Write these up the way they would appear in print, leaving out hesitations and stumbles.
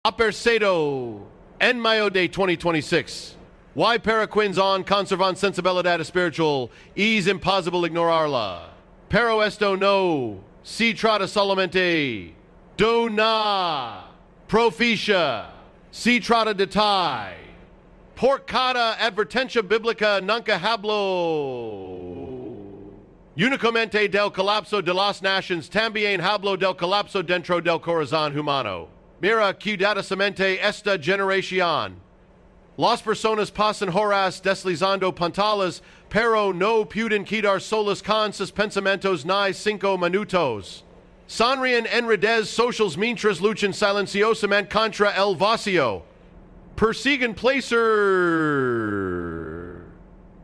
Apareció en Mayo de 2026. Why para quienes on conservan sensibilidad espiritual es imposible ignorarla. Pero esto no se trata solamente de una profecía. Se trata de tal. Por cada advertencia bíblica nunca hablo únicamente del colapso de las naciones, también hablo del colapso dentro del corazón humano. Mira cuidadosamente esta generación. Las personas pasan horas deslizando pantallas, pero no pueden quedar solas con sus pensamientos ni 5 minutos. Sonríen en redes sociales mientras luchan silenciosamente contra el vacío. Persiguen placer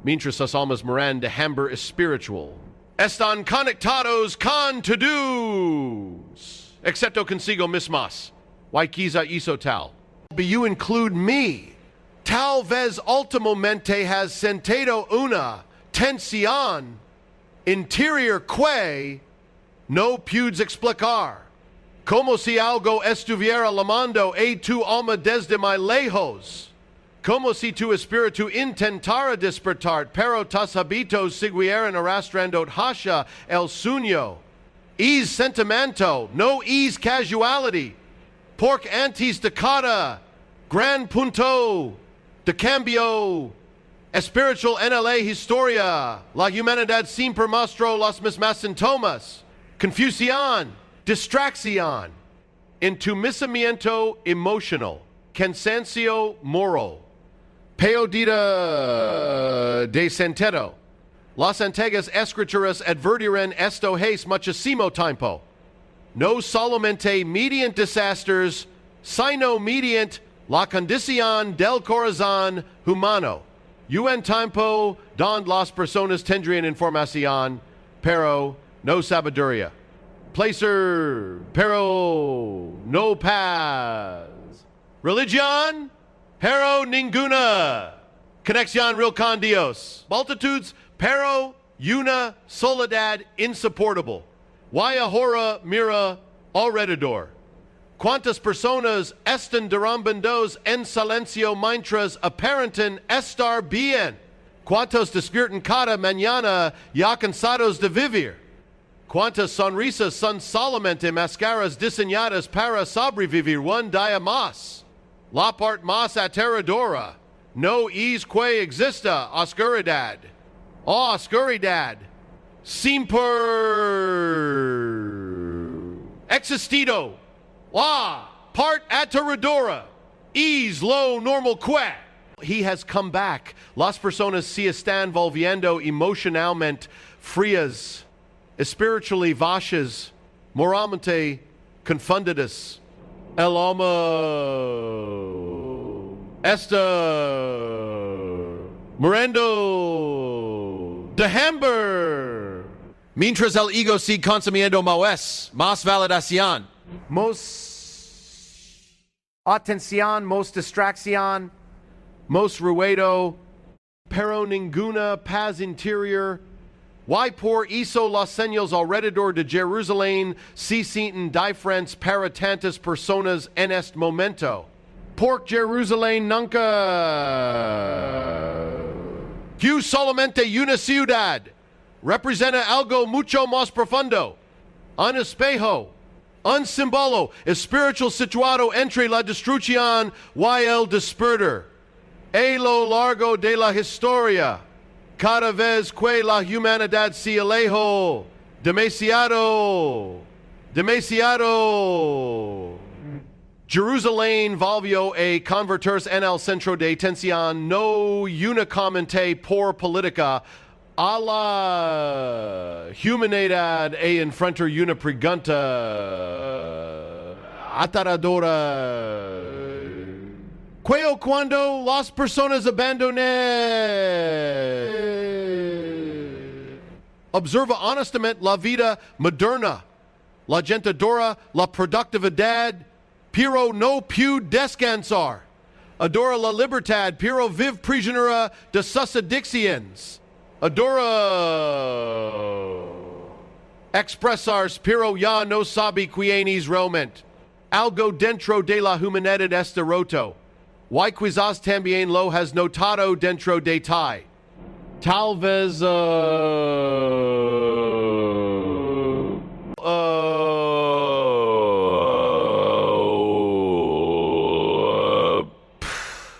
mientras sus almas moran de hambre espiritual. Están conectados con todos, excepto consigo mismas. Why quizá hizo tal? But you include me. Tal vez últimamente has sentido una tensión interior que no puedes explicar. Como si algo estuviera llamando a tu alma desde muy lejos. Como si tu espíritu intentara despertar, pero tus hábitos siguieran arrastrando hacia el sueño. Es sentimiento, no es casuality. Porque antes de cada gran punto de cambio espiritual en la historia, la humanidad siempre mostró los mismos síntomas: confusión, distracción, entumecimiento emocional, cansancio moral, pérdida de sentido. Las antiguas escrituras advirtieron esto hace muchísimo tiempo. No solamente mediante desastres, sino mediante la condición del corazón humano. En tiempo donde las personas tendrían información, pero no sabiduría. Placer, pero no paz. Religión, pero ninguna conexión real con Dios. Multitudes, pero una soledad insoportable. Why ahora mira alrededor? ¿Cuántas personas están derrambando en silencio mientras aparentan estar bien? ¿Cuántos despiertan cada mañana ya cansados de vivir? ¿Cuántas sonrisas son solamente máscaras diseñadas para sobrevivir un día más? La parte más aterradora no es que exista oscuridad. Oh, oscuridad siempre existido. La part aterradora es lo normal que. He has come back. Las personas se están volviendo emocionalmente frías, spiritually vacías, moralmente confundidas. El alma está muriendo de hambre. Mientras el ego sigue consumiendo más validación, más atención, más distracción, más ruido, pero ninguna paz interior. Why por eso las señales alrededor de Jerusalén se sienten diferentes para tantas personas en este momento? Porque Jerusalén nunca fue solamente una ciudad. Representa algo mucho más profundo. Un espejo, un símbolo espiritual situado entre la destrucción y el despertar. A lo largo de la historia, cada vez que la humanidad se alejó demasiado, Jerusalén volvió a convertirse en el centro de atención no únicamente por política a la humanidad e enfrentar una pregunta aterradora. Cuando las personas abandonan. Observa honestamente la vida moderna, la gente adora la productividad, pero no puede descansar. Adora la libertad, pero vive prisionera de sus adicciones. Adora expresarse, pero ya no sabe quién es realmente. algo dentro de la humanidad está roto. Y quizás también lo has notado dentro de ti. Tal vez,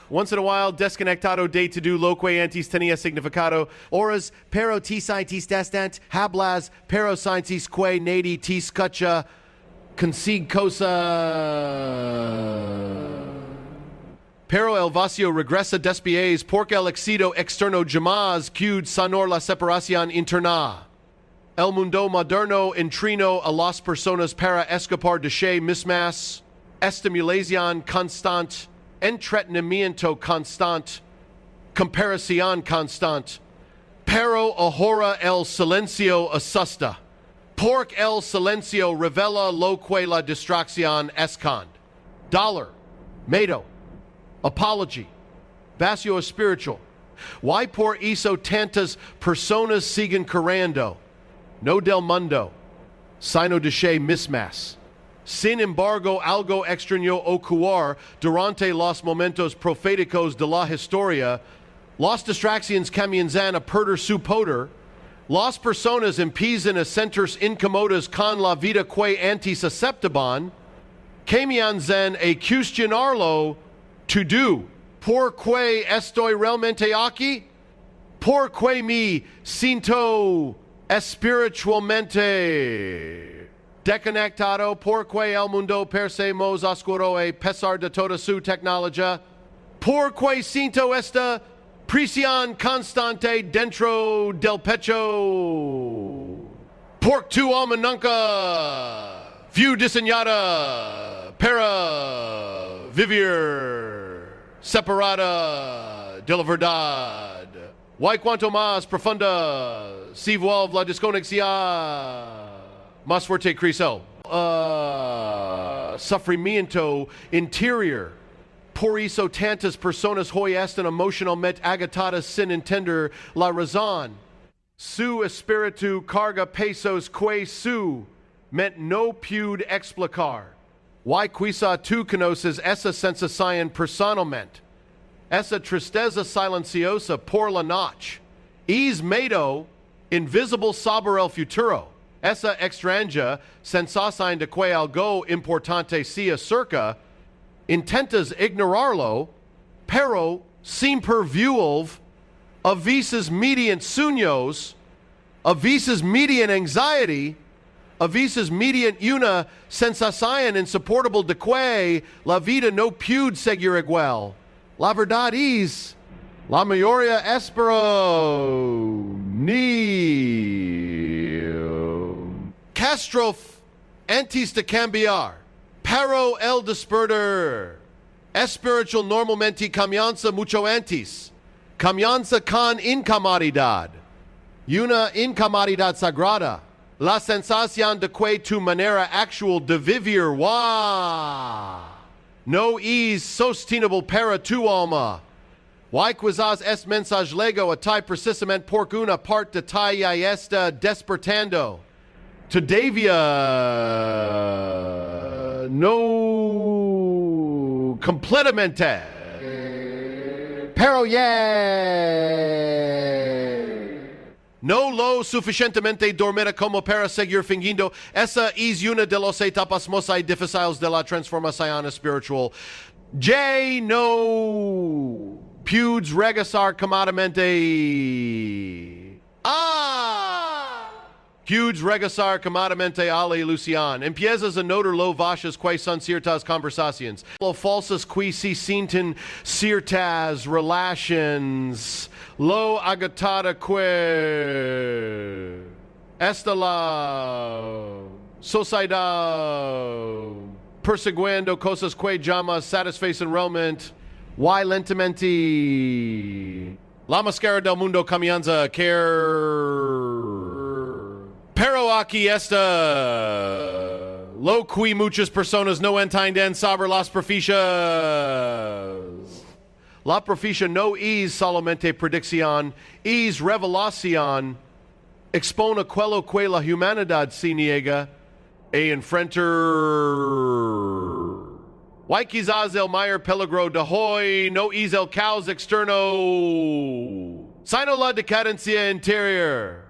once in a while, desconectado de todo lo que antes tenía significado. Horas, pero tisai tis destant, hablas, pero scientis que nadi tis escucha, consig cosa. Pero el vacío regresa despies, porque el éxito externo jamás cuid sanor la separación interna. El mundo moderno entreno a las personas para escapar de sí mismas, estimulación constante, entretenimiento constante, comparación constante. Pero ahora el silencio asusta, porque el silencio revela lo que la distracción esconde. Dollar, miedo, apology, vacío espiritual. Why por eso tantas personas siguen corriendo? No del mundo, sino de sí mismas. Sin embargo, algo extraño ocurre durante los momentos proféticos de la historia. Las distracciones comienzan a perder su poder. Las personas empiezan a sentirse incómodas con la vida que antes aceptaban. Comienzan a cuestionarlo. To do. ¿Por qué estoy realmente aquí? ¿Por qué me siento espiritualmente desconectado? ¿Por qué el mundo parece más oscuro a pesar de toda su tecnología? ¿Por qué siento esta presión constante dentro del pecho? Porque tu alma nunca fue diseñada para vivir separada de la verdad. Y cuanto más profunda se vuelve la desconexión, más fuerte creció. Sufrimiento interior. Por eso tantas personas hoy están emocionalmente agitadas sin entender la razón. Su espíritu carga pesos que su mente no puede explicar. Y quizá tú conoces esa sensación personalmente, esa tristeza silenciosa por la noche, es miedo invisible sobre el futuro, esa extraña sensación de que algo importante se acerca, intentas ignorarlo, pero siempre vuelve, a veces mediante sueños, a veces mediante anxiety, a veces mediante una sensación insoportable de que la vida no puede seguir igual. La verdad es, la mayoría espero ni catástrofe antes de cambiar. Pero el despertar espiritual normalmente comienza mucho antes. Comienza con incomodidad. Y una incomodidad sagrada. La sensación de que tu manera actual de vivir no es sostenible para tu alma. Y quizás es mensaje lego a ti precisamente porque una parte de ti ya está despertando. Todavía no completamente. Pero no lo suficientemente dormida como para seguir fingiendo. Esa es una de las etapas más difíciles de la transformación espiritual. No puedes regresar cómodamente. Puedes regresar cómodamente a la ilusión. Empiezas a notar lo vacías que son ciertas conversaciones. Lo falsas que se sienten ciertas relations. Lo agotada que está la sociedad persiguiendo cosas que llamas satisfacen realmente. Y lentamente la máscara del mundo comienza a caer. Pero aquí está lo que muchas personas no entienden sobre las profecías. La profecía no es solamente predicción, es revelación. Expone aquello que la humanidad se niega a enfrentar. Why quizás el mayor peligro de hoy no es el caos externo, sino la decadencia interior.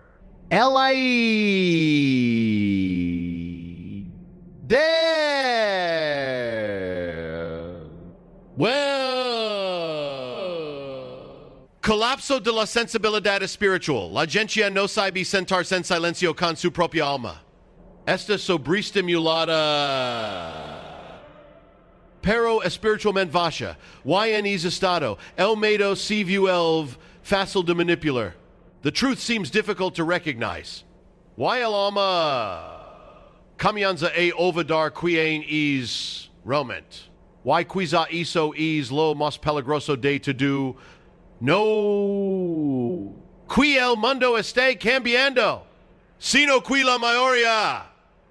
El ahí de colapso de la sensibilidad espiritual. La gente no sabe sentarse en silencio con su propia alma. Esta sobreestimulada pero espiritualmente vacha. Why en ese estado? El medo se view fácil de manipular. The truth seems difficult to recognize. Why el alma comienza a olvidar quien es realmente? Why quizá eso es lo más peligroso de todo? No. Qui el mundo está cambiando, sino qui la mayoría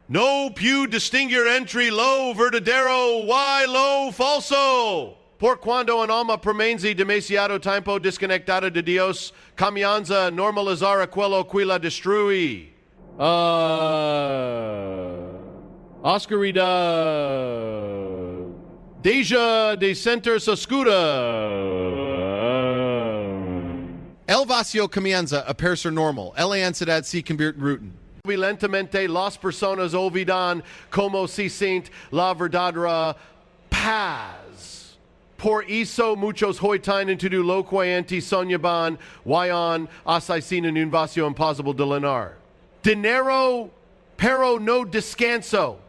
no puede distinguir entre lo verdadero y lo falso. Por cuando un alma permanece demasiado tiempo desconectada de Dios, comienza a normalizar aquello que la destruye. Oscuridad. Deja de sentirse oscura. El vacío comienza a parecer normal. La ansiedad se convierte en rutina. Lentamente las personas olvidan cómo se siente la verdadera paz. Por eso muchos hoy tienen todo lo que antes soñaban, wayan asesina en un vacío imposible de llenar. Dinero, pero no descanso.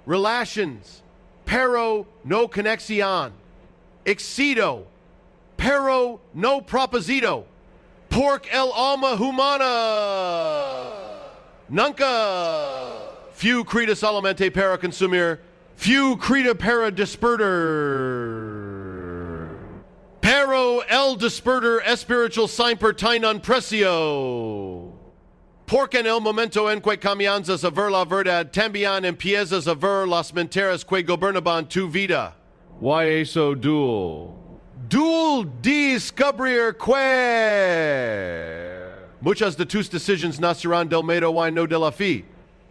Relations, pero no conexión. Éxito, pero no propósito. Porque el alma humana nunca few crida solamente para consumir, few crida para despertar. Pero el despertar espiritual siempre tiene un precio. Porque en el momento en que comienzas a ver la verdad, también empiezas a ver las mentiras que gobernaban tu vida. Why eso dual? Dual descubrir que muchas de tus decisiones nacerán del miedo y no de la fe.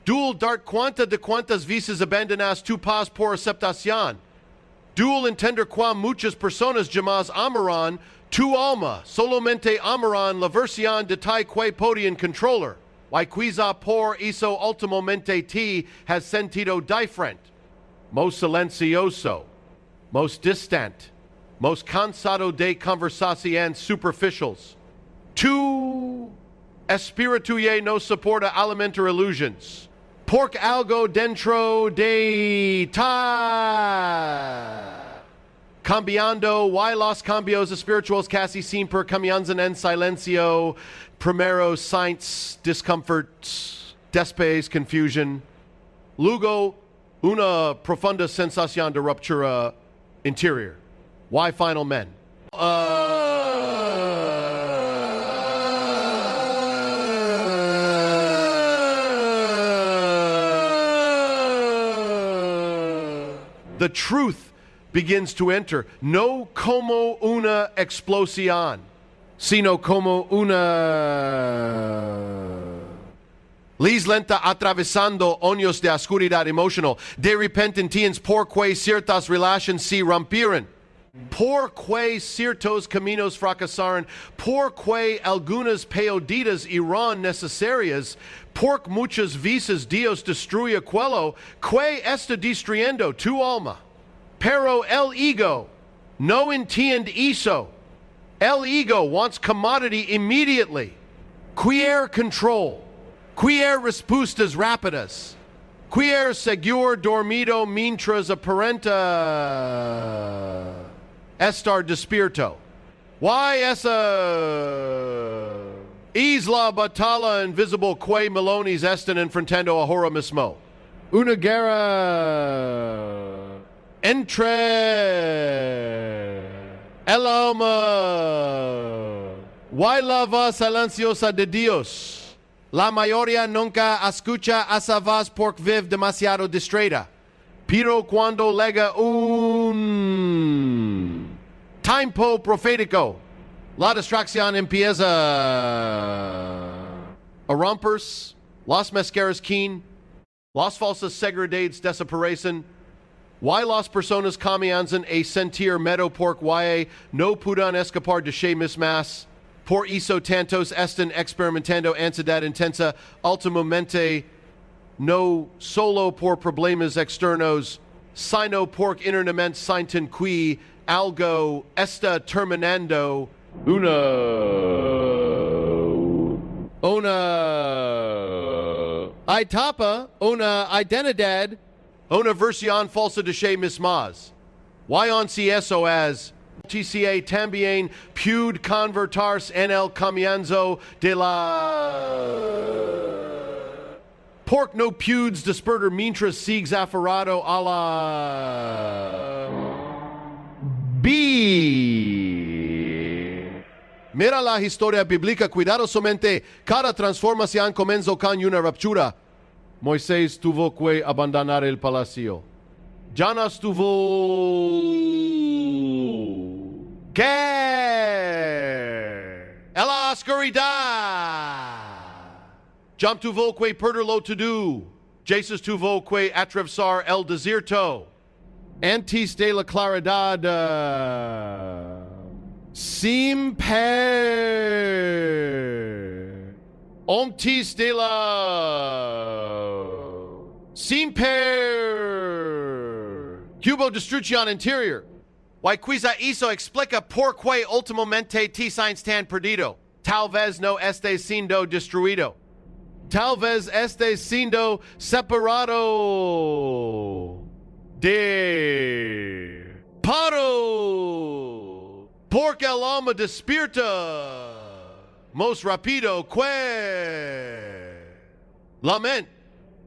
Dual dar cuenta de cuántas veces abandonas tu paz por aceptación. Dual entender que muchas personas jamás amarán tu alma, solamente amarán la versión de ti que podían controlar. Y quizá por eso últimamente te has sentido diferente, most silencioso, most distant, most cansado de conversaciones superficials. Tu espíritu no soporta alimentar illusions. Porque algo dentro de ti. Cambiando, y los cambios espirituales casi siempre comienzan en silencio. Primero, signs, discomfort, después, confusion. Luego, una profunda sensación de ruptura interior. Why final men? The truth begins to enter, no como una explosión, sino como una lis lenta atravesando años de oscuridad emocional. De repente entiendes por qué ciertas relaciones se rompieron, por qué ciertos caminos fracasaron, por qué algunas peodidas eran necesarias, porque muchas veces Dios destruye aquello que está destruyendo tu alma. Pero el ego no entiende eso. El ego wants commodity immediately. Quiere control. Quiere respuestas rápidas. Quiere seguir dormido mientras aparenta estar despierto. Why esa es la batalla invisible que melones están enfrentando ahora mismo? Una guerra entre el alma y la voz silenciosa de Dios. La mayoría nunca escucha esa voz porque vive demasiado distraída. Pero cuando llega un tiempo profético, la distracción empieza a romperse, las máscaras caen, las falsas seguridades desaparecen, Why las personas comienzan a sentir miedo porque no puedan escapar de che mismas? Por eso tantos están experimentando ansiedad intensa, ultimamente no solo por problemas externos, sino porque internamente sienten que algo está terminando. Una etapa, una identidad, una versión falsa de che mismas. Y si eso es TCA también puede convertirse en el comienzo de la... Pork no pudes despertar mientras sigues aferrado a la... Mira la historia bíblica cuidadosamente. Cada transformación comenzó con una ruptura. Moisés tuvo que abandonar el palacio. Jonas tuvo que en la oscuridad. Jam tuvo que perder lo todo. Jesus tuvo que atravesar el desierto. Antes de la claridad, sin per. Antes de la. Sin per. Hubo destrucción interior. Y quizá eso explica por qué últimamente te sientes tan perdido. Tal vez no estés siendo destruido. Tal vez estés siendo separado de paro, porque el alma despierta más rápido que la mente.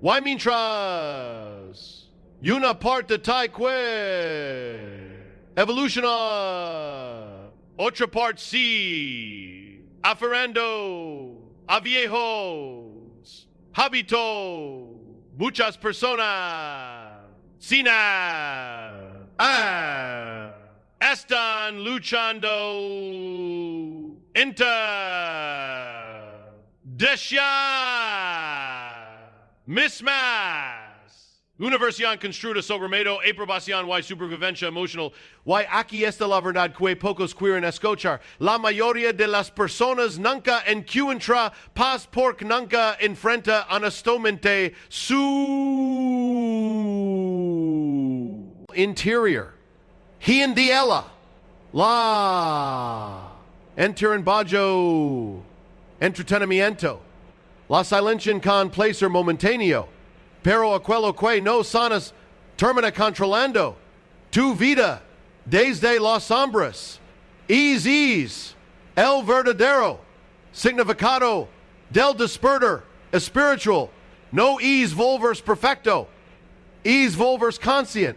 Y mientras una parte tai que evoluciona, otra parte sí, aferrando a viejos, habito, muchas personas, están luchando mismas. Una versión construida sobre medio aprobación y supervivencia emocional. Y aquí está la verdad que pocos quieren escuchar. La mayoría de las personas nunca encuentra paz porque nunca enfrenta honestamente su interior. Hien de ella. La. Enter en bajo. Entretenimiento. La silencian con placer momentáneo. Pero aquello que no sanas termina controlando tu vida desde las sombras. Es el verdadero significado del despertar espiritual. No es volvers perfecto. Es volvers conscient.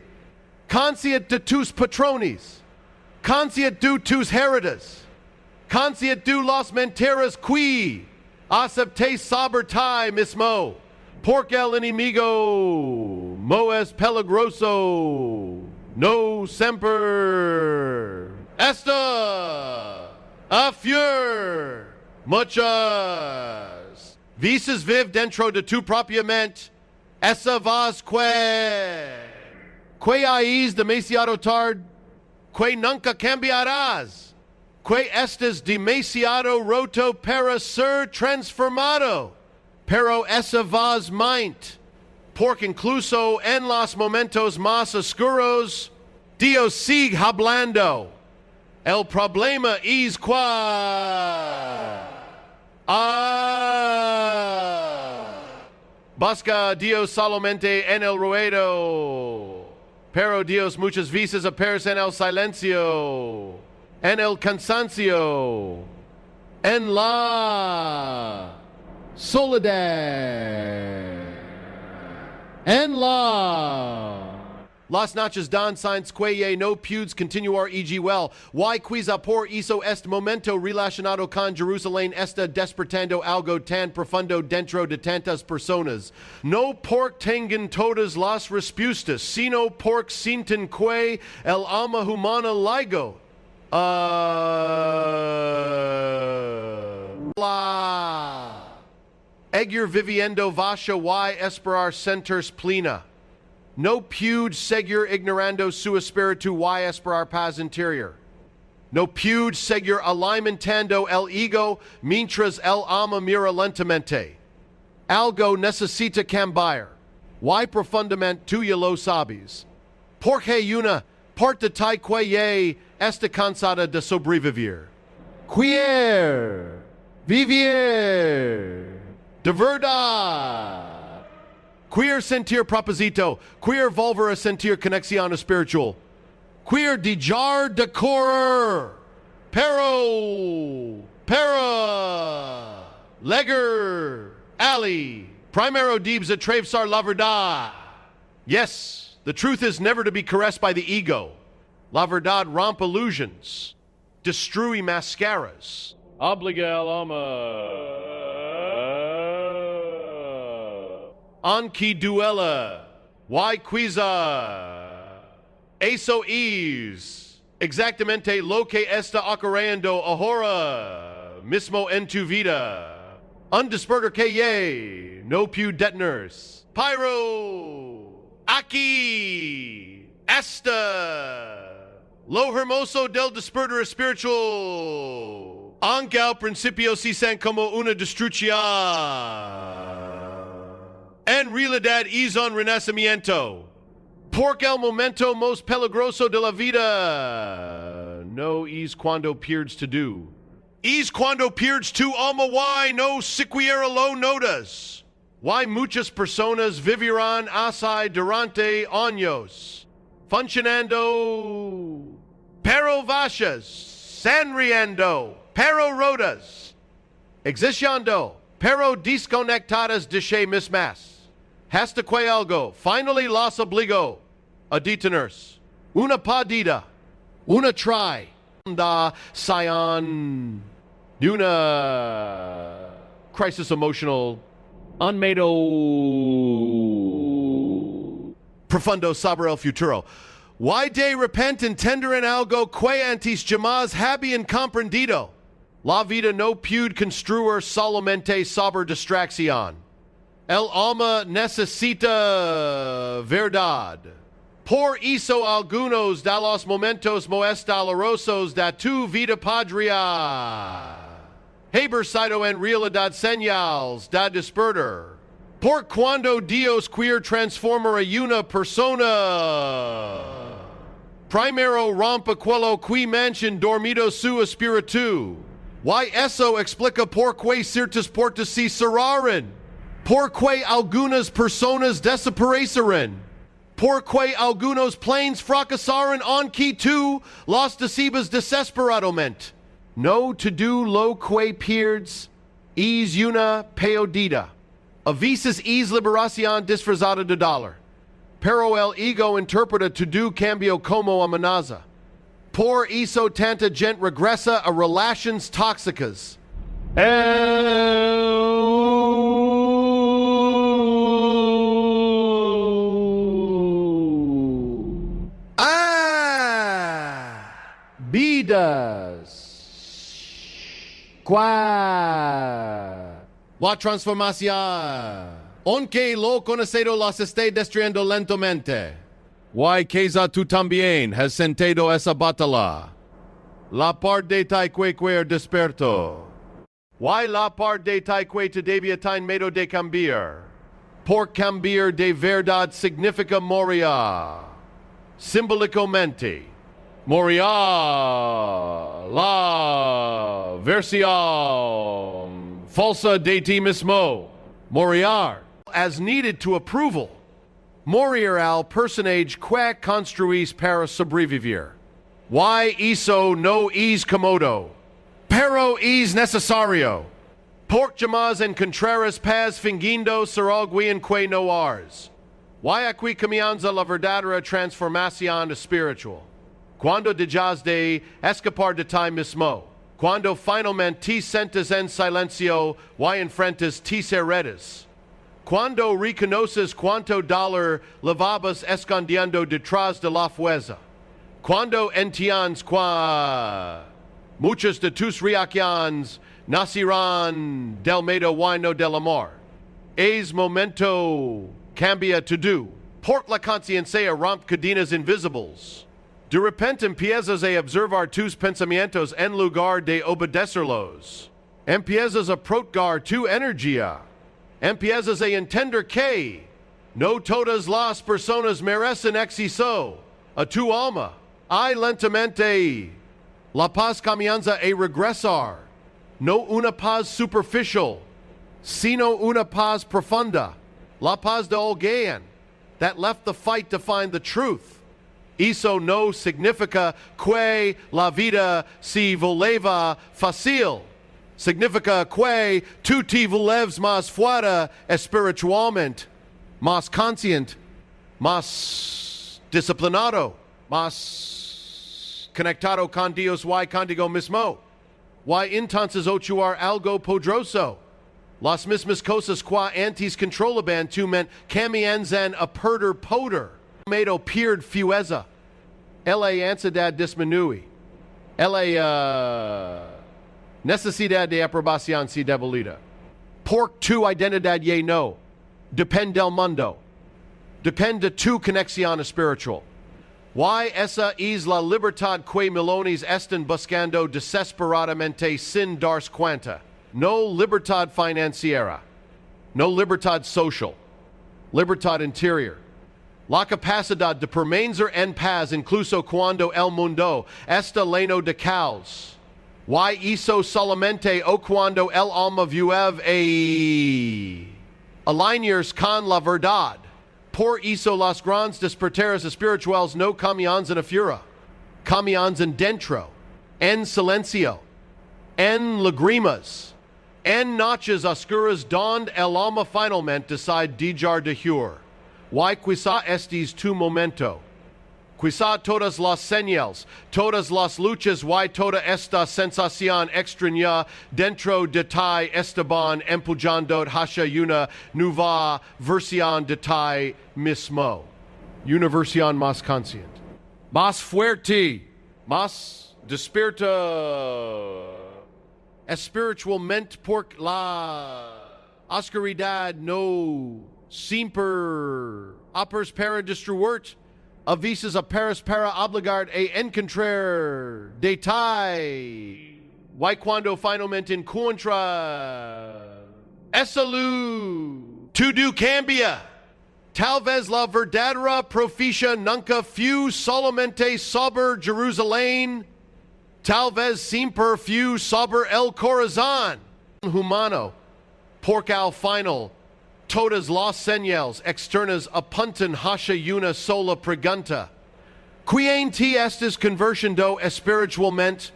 Conscient de tus patrones. Conscient de tus heridas. Conscient de las mentiras que aceptes sobre ti mismo. Porque el enemigo mo es peligroso, no semper. Esta a fier muchas veces vive dentro de tu propia mente. Esa voz que es demasiado tarde, que nunca cambiarás, que estés demasiado roto para ser transformado. Pero esa voz meint, porque incluso en los momentos más oscuros, Dios sigue hablando. El problema es busca a Dios solamente en el ruido, pero Dios muchas veces aparece en el silencio, en el cansancio, en la soledad, en las noches dan signs que no pudes continuar well. Y quizá por eso este momento relacionado con Jerusalén está despertando algo tan profundo dentro de tantas personas. No porque tengan todas las respuestas, sino porque sienten que el alma humana llegó Egir viviendo vasha y esperar centers plena. No pude seguir ignorando su espíritu y esperar paz interior. No pude seguir alimentando el ego mientras el alma mira lentamente. Algo necesita cambiar. Y profundamente tú ya lo sabes. Porque una parte de que está cansada de sobrevivir. Quiere vivir de verdad. Queer sentir propósito, queer volver a sentir conexión espiritual, queer dejar de correr, pero, leger, ali, primero debes atravesar la verdad. Yes, the truth is never to be caressed by the ego. La verdad rompe illusions, destruye mascaras. Obliga el alma. Anki duela, y quiza, eso es exactamente lo que está ocurriendo ahora mismo en tu vida. Un despertar que no puede detenerse. Pyro, aquí, está, lo hermoso del despertar espiritual. Aunque al principio se siente como una destrucción. En realidad es un renacimiento. Porque el momento most peligroso de la vida no es cuando pierdes to do. Es cuando pierdes tu alma y no siquiera lo notas. Y muchas personas vivirán así durante años. Funcionando, pero vachas, sonriendo, pero rotas. Existiendo, pero desconectadas de sí mismas. Hasta que algo finally las obligó a detenerse. Una perdida, una try, da Sion, de una crisis emotional, unmado, profundo sobre el futuro. Y de repente entender en algo que antes jamás habían comprendido. La vida no puede construir solamente sobre distracción. El alma necesita verdad. Por eso algunos de los momentos más dolorosos de tu vida podría haber sido en realidad señales de despertar. Por cuando Dios quiere transformar a una persona, primero rompe quello que manchen dormido su espíritu. Y eso explica por qué ciertas puertas se cerraron. Porque algunas personas desaparecerán. Porque algunos planes fracasaron aunque tú los decibas desesperadamente. No to do lo que pierdes es una pérdida. A veces es liberación disfrazada de dolor. Pero el ego interpreta to do cambio como amenaza. Por eso tanta gente regresa a relaciones tóxicas. Vidas. La transformación. Aunque lo conocido las esté destruyendo lentamente. Y quizá tú también has sentido esa batalla. La parte de que desperto. Y la parte de que te debía tener miedo de cambiar. Por cambiar de verdad significa morir. Simbólicamente. Morir la versión falsa de ti mismo. Morir as needed to approval. Morir al personaje que construís para sobrevivir. Y eso no es cómodo, pero es necesario. Por llamadas en contrarias paz fingindo ser algo en que no ars. Y aquí comienza la verdadera transformación espiritual. Cuando dejas de escapar de ti mismo. Cuando finalmente te sientes en silencio y enfrentas tus heridas. Cuando reconoces cuánto dolor llevabas escondiendo detrás de la fuerza. Cuando entiendes que muchas de tus reacciones nacerán del miedo y no del amor. Es momento cambia to do. Pork la conciencia romp cadenas invisibles. De repente empiezas a observar tus pensamientos en lugar de obedecerlos. Empiezas a protgar tu energía. Empiezas a entender que no todas las personas merecen acceso a tu alma. Hay lentamente la paz comienza a regresar. No una paz superficial, sino una paz profunda. La paz de alguien that left the fight to find the truth. Eso no significa que la vida se voleva fácil. Significa que tú te volves más fuerte espiritualmente, más consciente, más disciplinado, más conectado con Dios y contigo mismo. Y entonces ochuar algo poderoso. Las mismas cosas que antes controlaban tu mente comienzan a perder poder. Medo pierde fuerza. La ansiedad disminuye. La necesidad de aprobación se debilita. Por tu identidad lleno. Depende del mundo. Depende de tu conexión espiritual. Y esa es la libertad que millones están buscando desesperadamente sin darse cuenta. No libertad financiera. No libertad social. Libertad interior. La capacidad de permanecer en paz incluso cuando el mundo está lleno de caos. Y eso solamente o cuando el alma vive alinearse con la verdad. Por eso los grandes despertares espirituales no comienzan afuera. Comienzan dentro. En silencio. En lágrimas. En noches oscuras donde el alma finalmente decide dejar de huir. Y quizá este es tu momento. Quizá todas las señales, todas las luchas y toda esta sensación extraña dentro de ti estaban empujando hacia una nueva versión de ti mismo. Una versión más consciente, más fuerte, más despierta espiritualmente porque la oscuridad no siempre apers para destruir. Avisas apares para obligar a encontrar de ti. Y cuando finalmente encuentra esa luz, todo cambia. Tal vez la verdadera profecía nunca fue solamente sobre Jerusalén. Tal vez siempre fue sobre el corazón humano. Porque al final, todas las señales externas apuntan hacia una sola pregunta. ¿Quién te estás convirtiendo espiritualmente?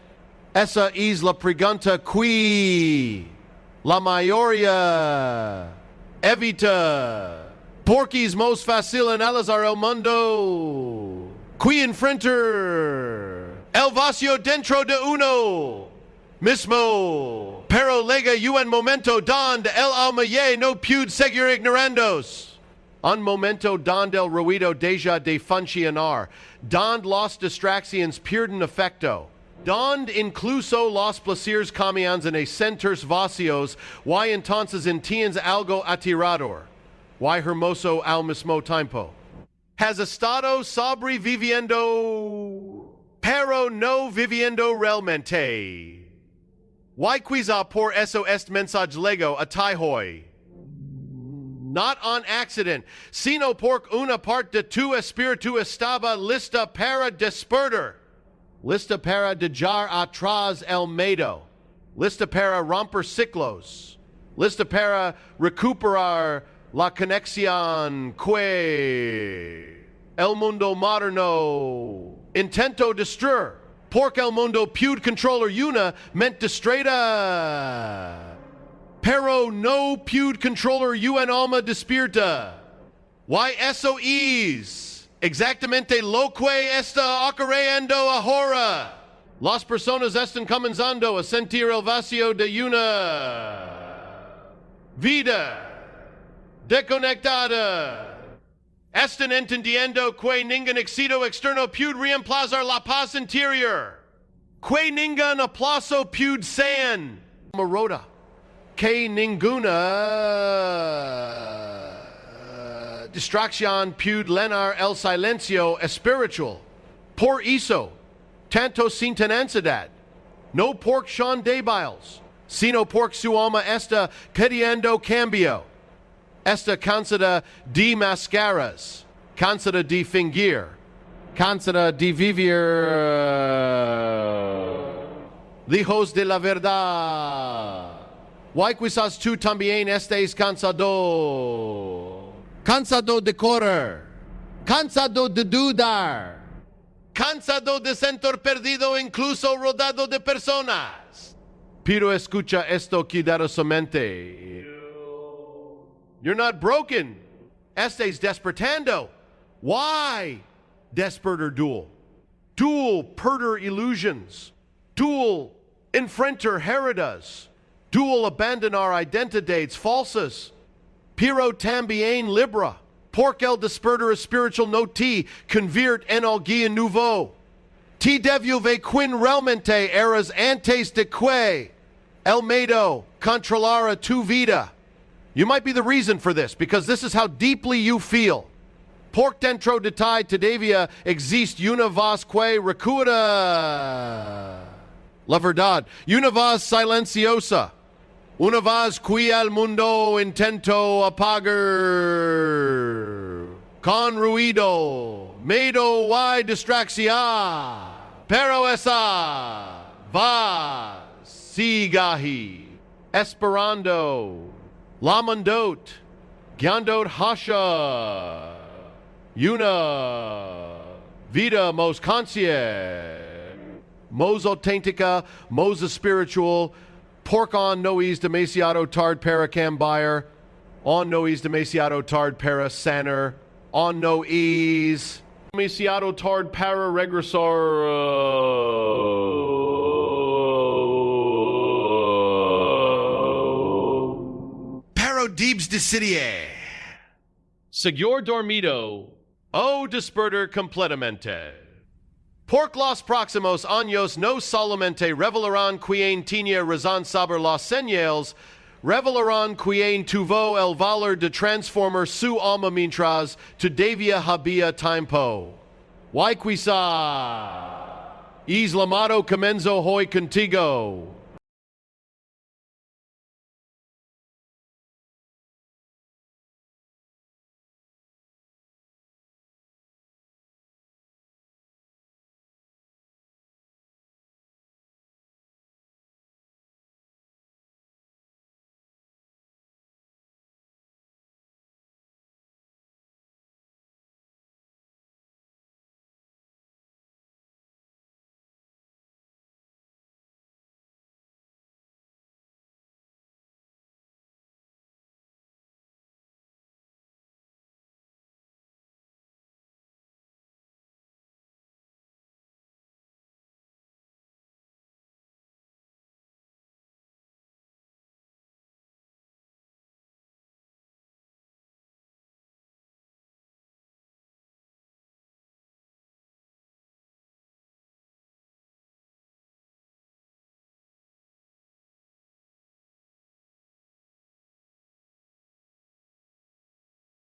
Esa es la pregunta que la mayoría evita. Porque es más fácil analizar el mundo que enfrentar el vacío dentro de uno mismo. Pero llega un momento donde el alma ya no puede seguir ignorandos. Un momento donde el ruido deja de funcionar. Donde las distracciones pierden efecto. Donde incluso los placeres comienzan a sentirse vacíos. Y entonces entiendes algo aterrador. Y hermoso al mismo tiempo. Has estado sobreviviendo, pero no viviendo realmente. Y quizá por eso este mensaje llegó a ti hoy. Not on accident, sino porque una parte de tu espíritu estaba lista para despertar. Lista para dejar atrás el miedo. Lista para romper ciclos. Lista para recuperar la conexión que el mundo moderno intentó destruir. Porque el mundo puede controlar una mente distraída, pero no puede controlar una alma despierta. Y eso es exactamente lo que está ocurriendo ahora. Las personas están comenzando a sentir el vacío de una vida desconectada. Están entendiendo que ningún éxito externo puede reemplazar la paz interior. Que ningún aplauso puede ser morota. Que ninguna distracción pud lenar el silencio espiritual. Por eso, tanto sin tenacidad, no por Sean debiles, sino por su alma está pidiendo cambio. Esta cansada de mascaras, cansada de fingir, cansada de vivir lejos de la verdad. Why quizás tú también estés cansado? Cansado de correr. Cansado de dudar. Cansado de sentir perdido, incluso rodado de personas. Pero escucha esto cuidadosamente. You're not broken. Estés despertando. Why? Despertar dual. Dual perder illusions. Dual enfrentar heridas. Dual abandonar identidades falsas. Pero también libra. Porque el despertar espiritual no te convierte en alguien nuevo. Te devuelve quien realmente eras antes de que el miedo controlara tu vida. You might be the reason for this, because this is how deeply you feel. Porque dentro de ti todavía existe una voz que recuerda la verdad. Una voz silenciosa. Una voz que el mundo intentó apagar con ruido, miedo y distracción. Pero esa voz sigue ahí, esperando, lamandot, guiandot hasha, una vida mos consciente, mos auténtica, mos espiritual. Pork on nois demasiado tard para cambiar, on nois demasiado tard para sanar, on nois demasiado tard para regresar. Pero deebs decidie. Señor dormido, o despertar completamente. Por los próximos años no solamente revelarán quien tenía razón sobre las señales, revelarán quien tuvo el valor de transformar su alma mientras todavía había tiempo. Y quizá, islamado comenzó hoy contigo.